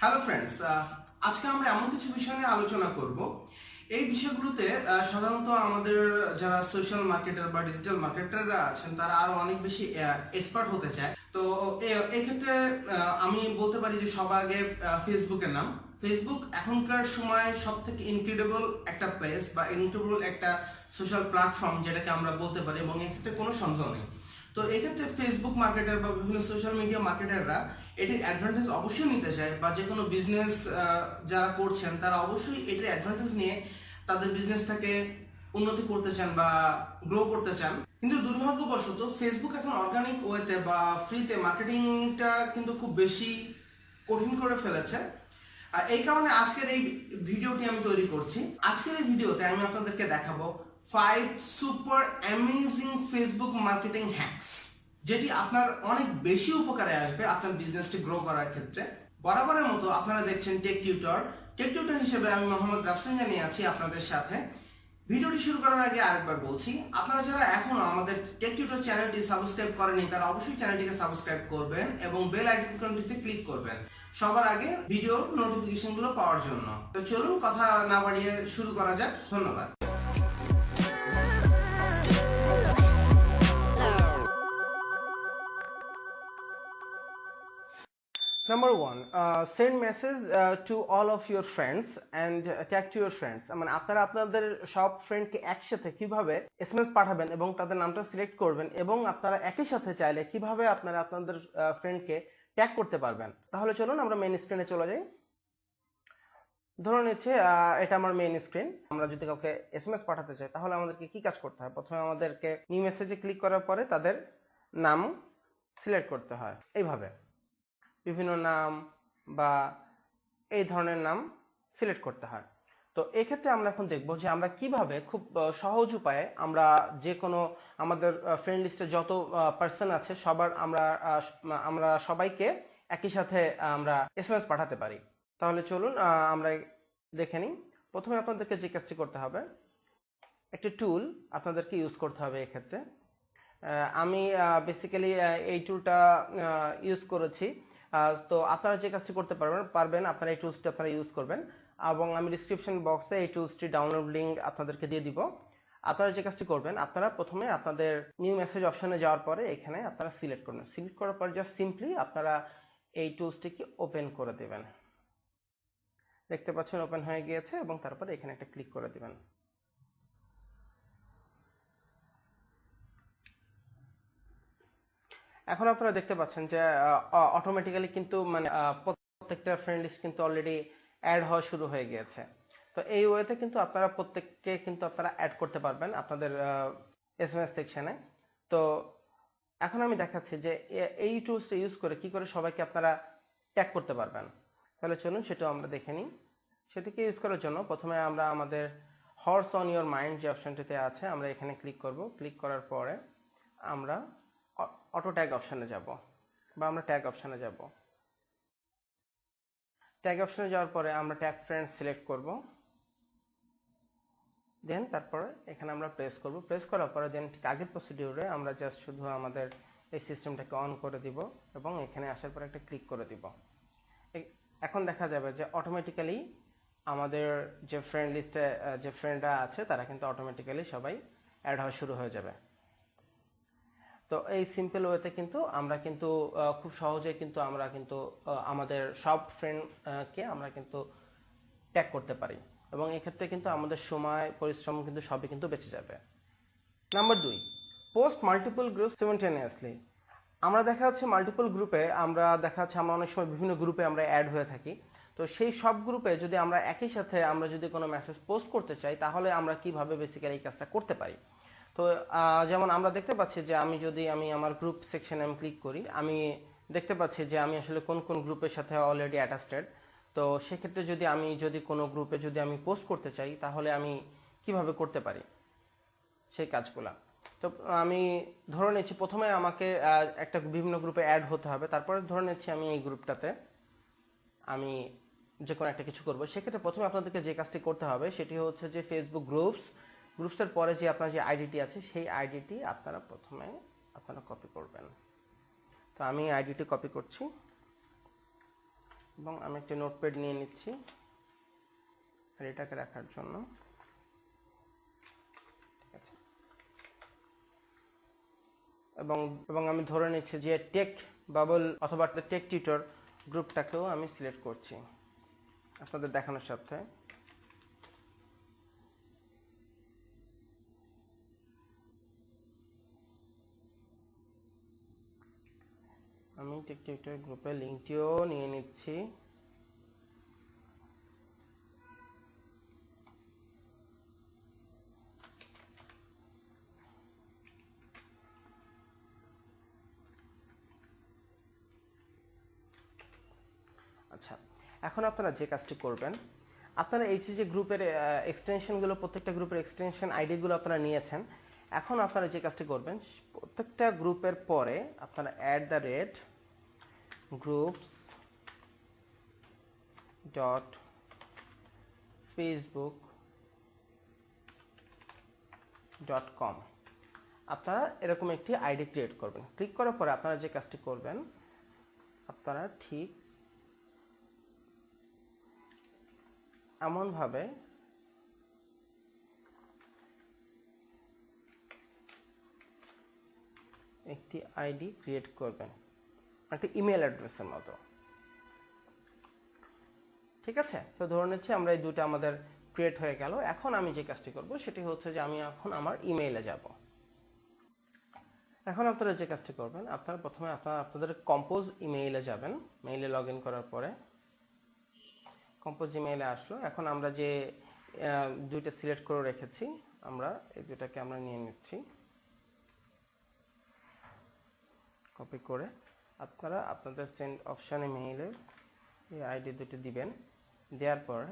Hello friends, আজকে আমরা এমন কিছু বিষয় নিয়ে আলোচনা করব। এই বিষয়গুলোতে সাধারণত আমাদের যারা সোশ্যাল মার্কেটার বা ডিজিটাল মার্কেটাররা আছেন তারা আরো অনেক বেশি এক্সপার্ট হতে চায়। তো এই ক্ষেত্রে আমি বলতে পারি যে সবার আগে ফেসবুকের নাম। ফেসবুক এখনকার সময় সব থেকে ইনক্রেডিবল একটা প্লেস বা ইনক্রেডিবল একটা সোশ্যাল প্ল্যাটফর্ম যেটাকে আমরা বলতে পারি, এবং এক্ষেত্রে কোনো সন্দেহ নেই। তো এক্ষেত্রে ফেসবুক মার্কেটার বা বিভিন্ন সোশ্যাল মিডিয়া মার্কেটাররা এটির অ্যাডভান্টেজ অবশ্যই নিতে চায়, বা যে কোনো বিজনেস যারা করছেন তারা অবশ্যই এটির অ্যাডভান্টেজ নিয়ে তাদের বিজনেসটাকে উন্নতি করতে চান বা গ্রো করতে চান। কিন্তু দুর্ভাগ্যবশত ফেসবুক এখন অর্গানিক ওয়েতে বা ফ্রিতে মার্কেটিংটা কিন্তু খুব বেশি কঠিন করে ফেলেছে। এই কারণে আজকের এই ভিডিওটি আমি তৈরি করছি। আজকের এই ভিডিওতে আমি আপনাদেরকে দেখাবো 5 super amazing Facebook marketing hacks, যেটি আপনার অনেক বেশি উপকারে আসবে আপনার বিজনেসটি গ্রো করার ক্ষেত্রে। বরাবরের মতো আপনারা দেখছেন টেক টিউটর। টেক টিউটর হিসেবে আমি মোহাম্মদ রাফসান জানিয়ে আছি আপনাদের সাথে। ভিডিওটি শুরু করার আগে আরেকবার বলছি, আপনারা যারা এখনো আমাদের টেক টিউটর চ্যানেলটি সাবস্ক্রাইব করেনি তারা অবশ্যই চ্যানেলটিকে সাবস্ক্রাইব করবেন এবং বেল আইকনটিতে ক্লিক করবেন সবার আগে ভিডিওর নোটিফিকেশনগুলো পাওয়ার জন্য। তো চলুন কথা না বাড়িয়ে শুরু করা যাক। ধন্যবাদ। Number one, send message to all of your friends and tag to your friends. মানে আপনারা আপনাদের সব ফ্রেন্ডকে একসাথে কিভাবে এসএমএস পাঠাবেন এবং তাদের নামটা সিলেক্ট করবেন, এবং আপনারা একই সাথে চাইলে কিভাবে আপনারা আপনাদের ফ্রেন্ডকে ট্যাগ করতে পারবেন। তাহলে চলুন আমরা মেইন স্ক্রিনে চলে যাই। ধরে নিচ্ছে এটা আমার মেইন স্ক্রিন। আমরা যদি কাউকে এসএমএস পাঠাতে চাই তাহলে আমাদেরকে কি কাজ করতে হয়? প্রথমে আমাদেরকে নিউ মেসেজে ক্লিক করার পরে তাদের নাম সিলেক্ট করতে হয়। এইভাবে বিভিন্ন নাম বা এই ধরনের নাম সিলেক্ট করতে হয়। তো এই ক্ষেত্রে আমরা এখন দেখব যে আমরা কিভাবে খুব সহজ উপায়ে আমরা যে কোনো আমাদের ফ্রেন্ড লিস্টে যত পার্সন আছে সবার আমরা সবাইকে একই সাথে আমরা এসএমএস পাঠাতে পারি। তাহলে চলুন আমরা দেখে নিই। প্রথমে আপনাদেরকে যে কাজটি করতে হবে, একটি টুল আপনাদেরকে ইউজ করতে হবে। এক্ষেত্রে আমি বেসিক্যালি এই টুলটা ইউজ করেছি। তো আপনারা যে কাজটি করতে পারবেন আপনারা এই টুলসটি আপনারা ইউজ করবেন, এবং আমি ডিসক্রিপশন বক্সে এই টুলসটি ডাউনলোড লিঙ্ক আপনাদেরকে দিয়ে দিব। আপনারা যে কাজটি করবেন, আপনারা প্রথমে আপনাদের নিউ মেসেজ অপশনে যাওয়ার পরে এখানে আপনারা সিলেক্ট করবেন। সিলেক্ট করার পর জাস্ট সিম্পলি আপনারা এই টুলসটিকে ওপেন করে দেবেন। দেখতে পাচ্ছেন ওপেন হয়ে গিয়েছে, এবং তারপরে এখানে একটা ক্লিক করে দিবেন। এখন আপনারা দেখতে পাচ্ছেন যে অটোমেটিক্যালি কিন্তু মানে প্রত্যেকটা ফ্রেন্ড লিস্ট কিন্তু অলরেডি অ্যাড হওয়া শুরু হয়ে গিয়েছে। তো এই ওয়েতে কিন্তু আপনারা প্রত্যেককে কিন্তু আপনারা অ্যাড করতে পারবেন আপনাদের এসএমএস সেকশনে। তো এখন আমি দেখাচ্ছি যে এই টুলসটা ইউজ করে কি করে সবাইকে আপনারা ট্যাগ করতে পারবেন। তাহলে চলুন সেটাও আমরা দেখে নিই। সেটিকে ইউজ করার জন্য প্রথমে আমরা আমাদের হর্স অন ইওর মাইন্ড যে অপশনটিতে আছে আমরা এখানে ক্লিক করব। ক্লিক করার পরে আমরা অটো ট্যাগ অপশনে যাব, বা আমরা ট্যাগ অপশনে যাব। ট্যাগ অপশনে যাওয়ার পরে আমরা ট্যাগ ফ্রেন্ডস সিলেক্ট করব। দেন তারপরে এখানে আমরা প্রেস করব। প্রেস করার পরে দেন ঠিক আগের প্রসিডিউরে আমরা জাস্ট শুধু আমাদের এই সিস্টেমটাকে অন করে দিব এবং এখানে আসার পরে একটা ক্লিক করে দিব। এখন দেখা যাবে যে অটোমেটিক্যালি আমাদের যে ফ্রেন্ড লিস্টে যে ফ্রেন্ডরা আছে তারা কিন্তু অটোমেটিক্যালি সবাই অ্যাড হওয়া শুরু হয়ে যাবে। তো এই সিম্পল ওয়েতে কিন্তু আমরা কিন্তু খুব সহজে কিন্তু আমরা কিন্তু আমাদের সব ফ্রেন্ডকে আমরা কিন্তু ট্যাগ করতে পারি, এবং এক্ষেত্রে কিন্তু আমাদের সময় পরিশ্রম কিন্তু সবই কিন্তু বেঁচে যাবে। নাম্বার 2, পোস্ট মাল্টিপল গ্রুপ সিমultaneously। আমরা দেখা যাচ্ছে মাল্টিপল গ্রুপে আমরা অনেক সময় বিভিন্ন গ্রুপে আমরা অ্যাড হয়ে থাকি। তো সেই সব গ্রুপে যদি আমরা একই সাথে আমরা যদি কোনো মেসেজ পোস্ট করতে চাই তাহলে আমরা কিভাবে বেসিক্যালি এই কাজটা করতে পারি। তো যেমন আমরা দেখতে পাচ্ছি যে আমি আমার গ্রুপ সেকশনে আমি ক্লিক করি, আমি দেখতে পাচ্ছি যে আমি আসলে কোন কোন গ্রুপের সাথে অলরেডি অ্যাটাচড। তো সেক্ষেত্রে যদি কোনো গ্রুপে যদি আমি পোস্ট করতে চাই তাহলে আমি কিভাবে করতে পারি সেই কাজগুলা। তো আমি ধরে নিচ্ছি প্রথমে আমাকে একটা বিভিন্ন গ্রুপে অ্যাড হতে হবে। তারপরে ধরে নিচ্ছি আমি এই গ্রুপটাতে আমি যে কোনো একটা কিছু করবো। সেক্ষেত্রে প্রথমে আপনাদেরকে যে কাজটি করতে হবে সেটি হচ্ছে যে ফেসবুক গ্রুপসের পরে যে আপনার যে আইডিটি আছে সেই আইডিটি আপনারা প্রথমে কপি করবেন। তো আমি আইডিটি কপি করছি। এবং আমি একটা নোটপ্যাড নিয়ে নিচ্ছি আর এটাকে রাখার জন্য। ঠিক আছে, এবং আমি ধরে নিচ্ছি যে টেক বাবল অথবা টেক টিউটর গ্রুপটাকেও আমি সিলেক্ট করছি আপনাদের দেখানোর সাথে। আমি টেক টিউটর গ্রুপের লিঙ্কটিও নিয়ে নিচ্ছি। আচ্ছা, এখন আপনারা যে কাজটি করবেন, আপনারা এই যে গ্রুপের এক্সটেনশনগুলো, প্রত্যেকটা গ্রুপের এক্সটেনশন আইডিগুলো আপনারা নিয়েছেন। এখন আপনারা যে কাজটি করবেন, প্রত্যেকটা গ্রুপের পরে আপনারা @groups.facebook.com আপনারা এরকম একটি আইডি ক্রিয়েট করবেন। ক্লিক করার পরে আপনারা যে কাজটি করবেন, আপনারা ঠিক এমনভাবে একটি আইডি ক্রিয়েট করবেন, একটা ইমেল অ্যাড্রেসের মতো। ঠিক আছে, তো ধরে নিচ্ছি আমরা এই দুটো আমাদের ক্রিয়েট হয়ে গেল। এখন আমি যে কাজটি করব সেটি হচ্ছে যে আমি এখন আমার ইমেইলে যাব। এখন আপনারা যে কাজটি করবেন, আপনারা প্রথমে আপনাদের কম্পোজ ইমেইলে যাবেন। মেইলে লগ ইন করার পরে কম্পোজ ইমেইলে আসলো। এখন আমরা যে দুইটা সিলেক্ট করে রেখেছি, আমরা এই দুটাকে আমরা নিয়ে নিচ্ছি, কপি করে আপনারা আপনাদের সেন্ড অপশানে মেইলের এই আইডি দুটো দিবেন। দেওয়ার পর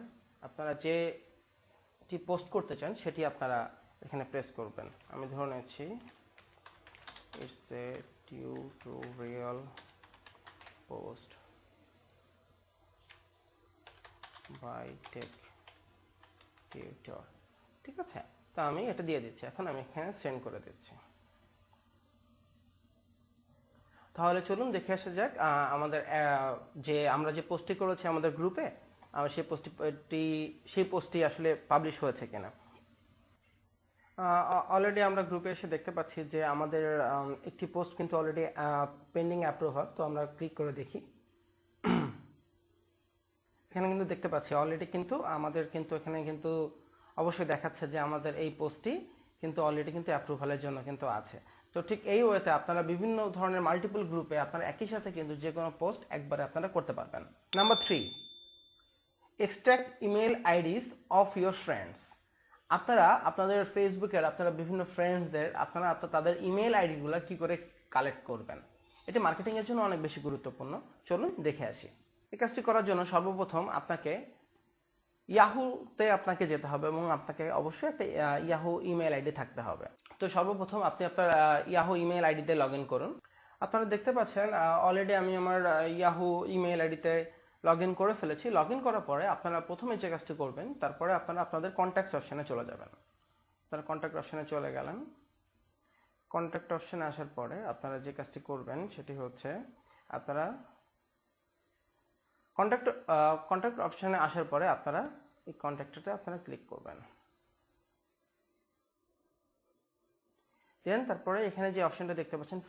আপনারা যেটি পোস্ট করতে চান সেটি আপনারা এখানে প্রেস করবেন। আমি ধরে নিচ্ছি it's a tutorial post by tech tutor. ঠিক আছে, তো আমি এটা দিয়ে দিচ্ছি। এখন আমি এখানে সেন্ড করে দিচ্ছি। তাহলে চলুন দেখে আসা যাক আমাদের যে আমরা যে পোস্টটি করেছি আমাদের গ্রুপে, সেই পোস্টটি আসলে পাবলিশ হয়েছে কিনা। অলরেডি আমরা গ্রুপে এসে দেখতে পাচ্ছি যে আমাদের একটি পোস্ট কিন্তু অলরেডি পেন্ডিং অ্যাপ্রুভাল। তো আমরা ক্লিক করে দেখি, এখানে কিন্তু দেখতে পাচ্ছি অলরেডি কিন্তু আমাদের কিন্তু এখানে কিন্তু অবশ্যই দেখাচ্ছে যে আমাদের এই পোস্টটি কিন্তু অলরেডি কিন্তু অ্যাপ্রুভালের জন্য কিন্তু আছে। তো ঠিক এই ওয়েতে আপনারা বিভিন্ন ধরনের মাল্টিপল গ্রুপে আপনারা একই সাথে কিন্তু যে কোনো পোস্ট একবারে আপনারা করতে পারবেন। Number 3, extract email IDs of your friends. আপনারা আপনাদের ফেসবুকের আপনারা বিভিন্ন ফ্রেন্ডসদের আপনারা তাদের ইমেল আইডিগুলো কি করে কালেক্ট করবেন, এটি মার্কেটিং এর জন্য অনেক বেশি গুরুত্বপূর্ণ। চলুন দেখে আসি। এই কাজটি করার জন্য সর্বপ্রথম আপনাকে ইয়াহুতে আপনাকে যেতে হবে এবং আপনাকে অবশ্যই একটা ইয়াহু ইমেল আইডি থাকতে হবে। তো সর্বপ্রথম আপনি আপনার ইয়াহু ইমেল আইডিতে লগ ইন করুন। আপনারা দেখতে পাচ্ছেন অলরেডি আমি আমার ইয়াহু ইমেল আইডিতে লগ ইন করে ফেলেছি। লগ ইন করার পরে আপনারা প্রথমে যে কাজটি করবেন, তারপরে আপনারা আপনাদের কন্ট্যাক্টস অপশনে চলে যাবেন। আপনারা কন্ট্যাক্ট অপশনে চলে গেলেন। কন্ট্যাক্ট অপশনে আসার পরে আপনারা যে কাজটি করবেন সেটি হচ্ছে আপনারা কন্ট্যাক্ট অপশনে আসার পরে আপনারা এই কন্ট্যাক্টটাতে আপনারা ক্লিক করবেন। দেন তারপরে এখানে যে অপশনটা দেখতে পাচ্ছেন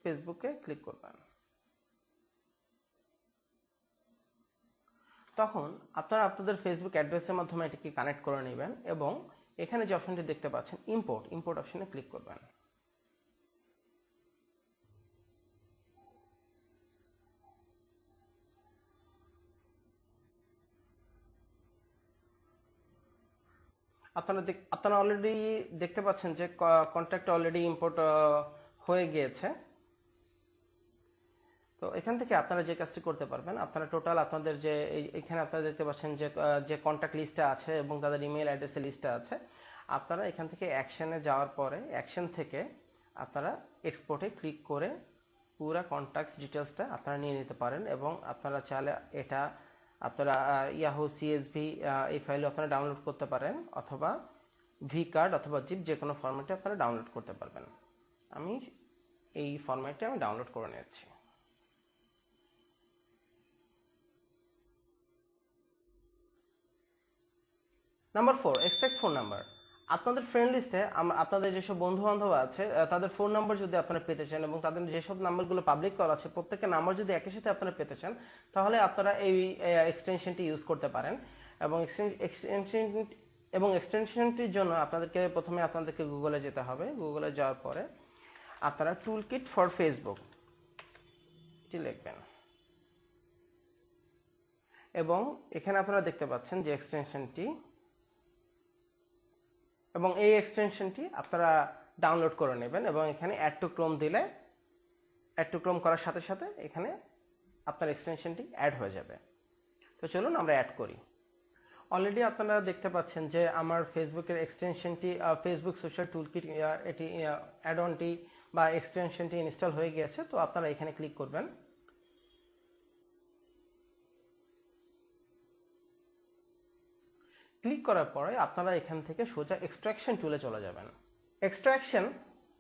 ফেসবুকে ক্লিক করবেন। তখন আপনারা আপনাদের ফেসবুক অ্যাড্রেসের মাধ্যমে এটিকে কানেক্ট করে নেবেন এবং এখানে যে অপশনটি দেখতে পাচ্ছেন ইম্পোর্ট অপশনে ক্লিক করবেন। আপনারা অলরেডি দেখতে পাচ্ছেন যে কন্ট্যাক্ট অলরেডি ইম্পোর্ট হয়ে গিয়েছে। তো এখান থেকে আপনারা যে কাজটি করতে পারবেন, আপনারা টোটাল আপনাদের যে এখানে আপনারা দেখতে পাচ্ছেন যে কন্ট্যাক্ট লিস্টে আছে এবং তাদের ইমেল অ্যাড্রেসের লিস্টে আছে। আপনারা এখান থেকে অ্যাকশনে যাওয়ার পরে অ্যাকশন থেকে আপনারা এক্সপোর্টে ক্লিক করে পুরো কন্ট্যাক্টস ডিটেলসটা আপনারা নিয়ে নিতে পারেন এবং আপনারা চাইলে এটা আপনারা ইয়াহু সিএসভি এই ফাইলে আপনারা ডাউনলোড করতে পারেন অথবা ভি কার্ড অথবা জিপ যে কোনো ফরম্যাটে আপনারা ডাউনলোড করতে পারবেন। আমি এই ফরম্যাটে ডাউনলোড করে নিচ্ছি। Number 4, extract phone number. আপনাদের ফ্রেন্ড লিস্টে আপনাদের যেসব বন্ধু বান্ধব আছে তাদের ফোন নাম্বার যদি আপনারা পেতে চান এবং তাদের যেসব নাম্বারগুলো পাবলিক করা আছে প্রত্যেকের নাম্বার যদি একই সাথে আপনারা পেতে চান, তাহলে আপনারা এই এক্সটেনশনটি ইউজ করতে পারেন। এবং এক্সটেনশনটির জন্য আপনাদেরকে গুগলে যেতে হবে। গুগলে যাওয়ার পরে আপনারা টুল কিট ফর ফেসবুক এটি লিখবেন এবং এখানে আপনারা দেখতে পাচ্ছেন যে এক্সটেনশনটি, এবং এই এক্সটেনশনটি আপনারা ডাউনলোড করে নেবেন এবং এখানে অ্যাড টু ক্রোম দিলে অ্যাড টু ক্রোম করার সাথে সাথে এখানে আপনার এক্সটেনশনটি অ্যাড হয়ে যাবে। তো চলুন আমরা অ্যাড করি। অলরেডি আপনারা দেখতে পাচ্ছেন যে আমার ফেসবুকের এক্সটেনশনটি ফেসবুক সোশ্যাল টুলকিট এটি অ্যাড অনটি বা এক্সটেনশনটি ইনস্টল হয়ে গিয়েছে। তো আপনারা এখানে ক্লিক করবেন। ক্লিক করার পরে আপনারা এখান থেকে সোজা এক্সট্রাকশন টুলে চলে যাবেন। এক্সট্রাকশন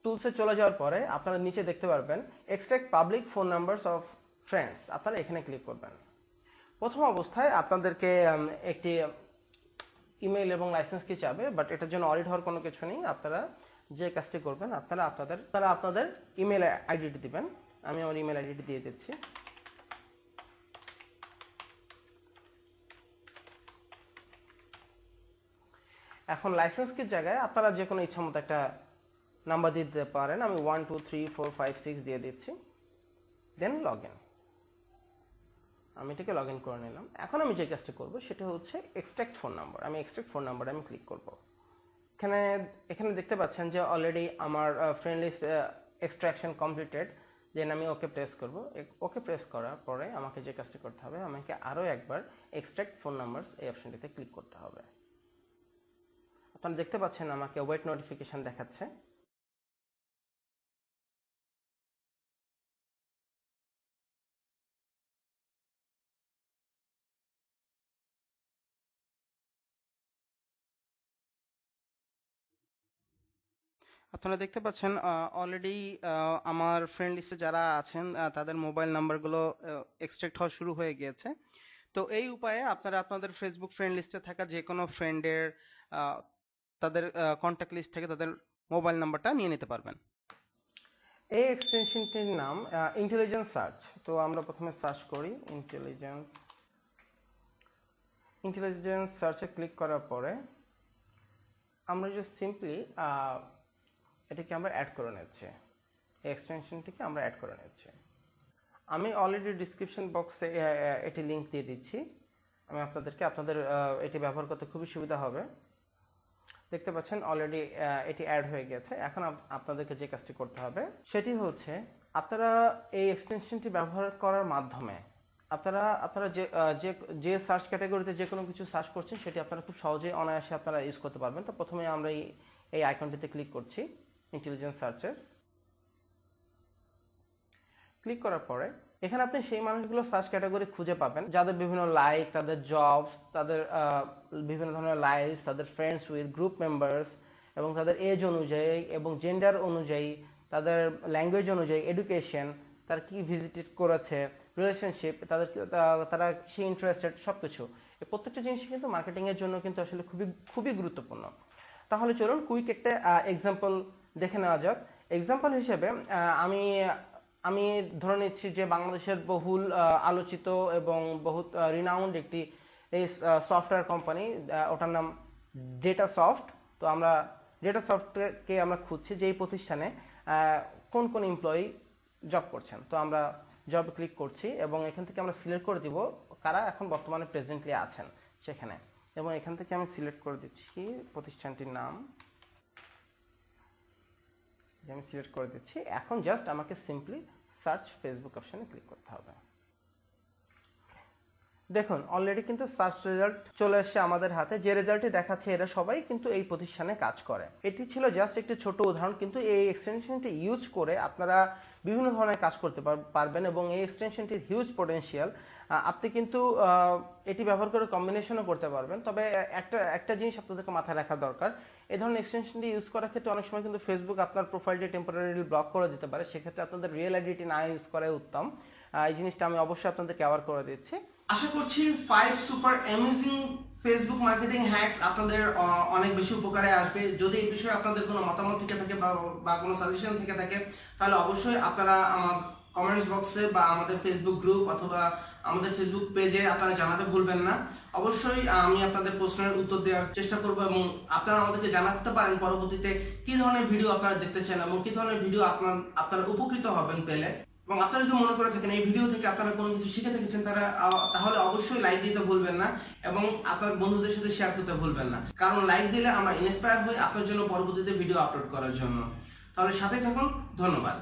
টুলসে চলে যাওয়ার পরে আপনারা নিচে দেখতে পারবেন extract public phone numbers of friends. আপনারা এখানে ক্লিক করবেন। প্রথম অবস্থায় আপনাদেরকে একটি ইমেইল এবং লাইসেন্স কি চাবে, বাট এটার জন্য অডিট হওয়ার কোনো কিছু নেই। আপনারা যে কাজটি করবেন আপনারা আপনাদের ইমেল আইডিটি দিবেন। আমি আমার ইমেল আইডিটি দিয়ে দিচ্ছি। এখন লাইসেন্স কির জায়গায় আপনারা যে কোনো ইচ্ছা মতো একটা নাম্বার দিয়ে দিতে পারেন। আমি 1 2 3 4 5 6 দিয়ে দিচ্ছি, দেন লগ ইন। আমি এটাকে লগ ইন করে নিলাম। এখন আমি যে কাজটা করব সেটা হচ্ছে এক্সট্রাক্ট ফোন নাম্বার। আমি এক্সট্রাক্ট ফোন নাম্বারে আমি ক্লিক করব। এখানে দেখতে পাচ্ছেন যে অলরেডি আমার ফ্রেন্ড লিস্ট এক্সট্রাকশন কমপ্লিটেড। দেন আমি ওকে প্রেস করব। ওকে প্রেস করার পরে আমাকে যে কাজটা করতে হবে, আমাকে আরও একবার এক্সট্রাক্ট ফোন নাম্বারস এই অপশনটিতে ক্লিক করতে হবে। আপনারা দেখতে পাচ্ছেন আমাকে ওয়েট নোটিফিকেশন দেখাচ্ছে। আপনারা দেখতে পাচ্ছেন অলরেডি আমার ফ্রেন্ড লিস্টে যারা আছেন তাদের মোবাইল নাম্বারগুলো এক্সট্রাক্ট হওয়া শুরু হয়ে গিয়েছে। তো এই উপায়ে আপনারা আপনাদের ফেসবুক ফ্রেন্ড লিস্টে থাকা যে কোনো ফ্রেন্ডের তাদের কন্ট্যাক্ট লিস্ট থেকে তাদের মোবাইল নাম্বারটা নিয়ে নিতে পারবেন। এই এক্সটেনশনটির নাম ইন্টেলিজেন্স সার্চ। তো আমরা প্রথমে সার্চ করি ইন্টেলিজেন্স সার্চে ক্লিক করার পরে আমরা যে সিম্পলি এটাকে আমরা অ্যাড করে নিচ্ছি। এই এক্সটেনশনটিকে আমরা অ্যাড করে নিচ্ছি। আমি অলরেডি ডিসক্রিপশন বক্সে এটি লিংক দিয়ে দিচ্ছি। আমি আপনাদের এটি ব্যবহার করতে খুবই সুবিধা হবে। দেখতে পাচ্ছেন অলরেডি এটি অ্যাড হয়ে গেছে। এখন আপনাদেরকে যে কাজটি করতে হবে সেটি হচ্ছে আপনারা এই এক্সটেনশনটি ব্যবহার করার মাধ্যমে আপনারা যে সার্চ ক্যাটাগরিতে যে কোনো কিছু সার্চ করছেন সেটি আপনারা খুব সহজেই অনায়াসে আপনারা ইউজ করতে পারবেন। তো প্রথমে আমরা এই আইকনটিতে ক্লিক করছি ইন্টেলিজেন্স সার্চের। ক্লিক করার পরে এখানে আপনি সেই মানুষগুলো সার্চ ক্যাটাগরি খুঁজে পাবেন যাদের বিভিন্ন লাইক, তাদের জবস, তাদের বিভিন্ন ধরনের লাইফস, তাদের ফ্রেন্ডস উইথ গ্রুপ মেম্বার্স এবং তাদের এজ অনুযায়ী এবং জেন্ডার অনুযায়ী, তাদের ল্যাঙ্গুয়েজ অনুযায়ী, এডুকেশন, তারা কি ভিজিট করেছে, রিলেশনশিপ, তারা সে ইন্টারেস্টেড, সবকিছু। এই প্রত্যেকটা জিনিসই কিন্তু মার্কেটিং এর জন্য কিন্তু আসলে খুবই গুরুত্বপূর্ণ। তাহলে চলুন কুইক একটা এক্সাম্পল দেখে নেওয়া যাক। এক্সাম্পল হিসেবে আমি ধরে নিচ্ছি যে বাংলাদেশের বহুল আলোচিত এবং বহুত রিনাউন্ড একটি সফটওয়্যার কোম্পানি, ওটার নাম ডেটা সফট। তো আমরা ডেটা সফটকে আমরা খুঁজছি যে এই প্রতিষ্ঠানে কোন কোন এমপ্লয়ি জব করছেন। তো আমরা জব ক্লিক করছি এবং এখান থেকে আমরা সিলেক্ট করে দিব কারা এখন বর্তমানে প্রেজেন্টলি আছেন সেখানে, এবং এখান থেকে আমি সিলেক্ট করে দিচ্ছি প্রতিষ্ঠানটির নাম। আমি সিলেক্ট করে দিচ্ছি। এখন জাস্ট আমাকে সিম্পলি সার্চ ফেসবুক অপশনে ক্লিক করতে হবে। দেখুন অলরেডি কিন্তু সার্চ রেজাল্ট চলে আসছে আমাদের হাতে। যে রেজাল্টটি দেখাচ্ছে এরা সবাই কিন্তু এই প্রতিষ্ঠানে কাজ করে। এটি ছিল জাস্ট একটি ছোট উদাহরণ, কিন্তু এই এক্সটেনশনটি ইউজ করে আপনারা বিভিন্ন ধরনের কাজ করতে পারবেন এবং এই এক্সটেনশনটির হিউজ পটেনশিয়াল। আপনি কিন্তু এটি ব্যবহার করে কম্বিনেশনও করতে পারবেন। তবে একটা জিনিস আপনাদেরকে মাথায় রাখা দরকার, এই ধরনের এক্সটেনশনটি ইউজ করার ক্ষেত্রে অনেক সময় কিন্তু ফেসবুক আপনার প্রোফাইলটি টেম্পোরারিলি ব্লক করে দিতে পারে। সেক্ষেত্রে আপনাদের রিয়েল আইডেন্টি না ইউজ করাই উত্তম। এই জিনিসটা আমি অবশ্যই আপনাদেরকে অ্যাওয়ার করে দিচ্ছি। আশা করছি 5 super amazing Facebook marketing hacks আপনাদের অনেক বেশি উপকারে আসবে। যদি এই বিষয়ে আপনাদের কোনো মতামত থেকে থাকে বা কোনো সাজেশন থেকে থাকে, তাহলে অবশ্যই আপনারা আমার কমেন্টস বক্সে বা আমাদের ফেসবুক গ্রুপ অথবা আমাদের ফেসবুক পেজে আপনারা জানাতে ভুলবেন না। অবশ্যই আমি আপনাদের প্রশ্নের উত্তর দেওয়ার চেষ্টা করব এবং আপনারা আমাদেরকে জানাতে পারেন পরবর্তীতে কি ধরনের ভিডিও আপনারা দেখতে চান এবং কি ধরনের ভিডিও আপনারা উপকৃত হবেন পেলে। এবং আপনারা যদি মনে করে থাকেন এই ভিডিও থেকে আপনারা কোনো কিছু শিখে থেকেছেন তাহলে অবশ্যই লাইক দিতে ভুলবেন না এবং আপনার বন্ধুদের সাথে শেয়ার করতে ভুলবেন না, কারণ লাইক দিলে আমরা ইন্সপায়ার হই আপনার জন্য পরবর্তীতে ভিডিও আপলোড করার জন্য। তাহলে সাথে থাকুন, ধন্যবাদ।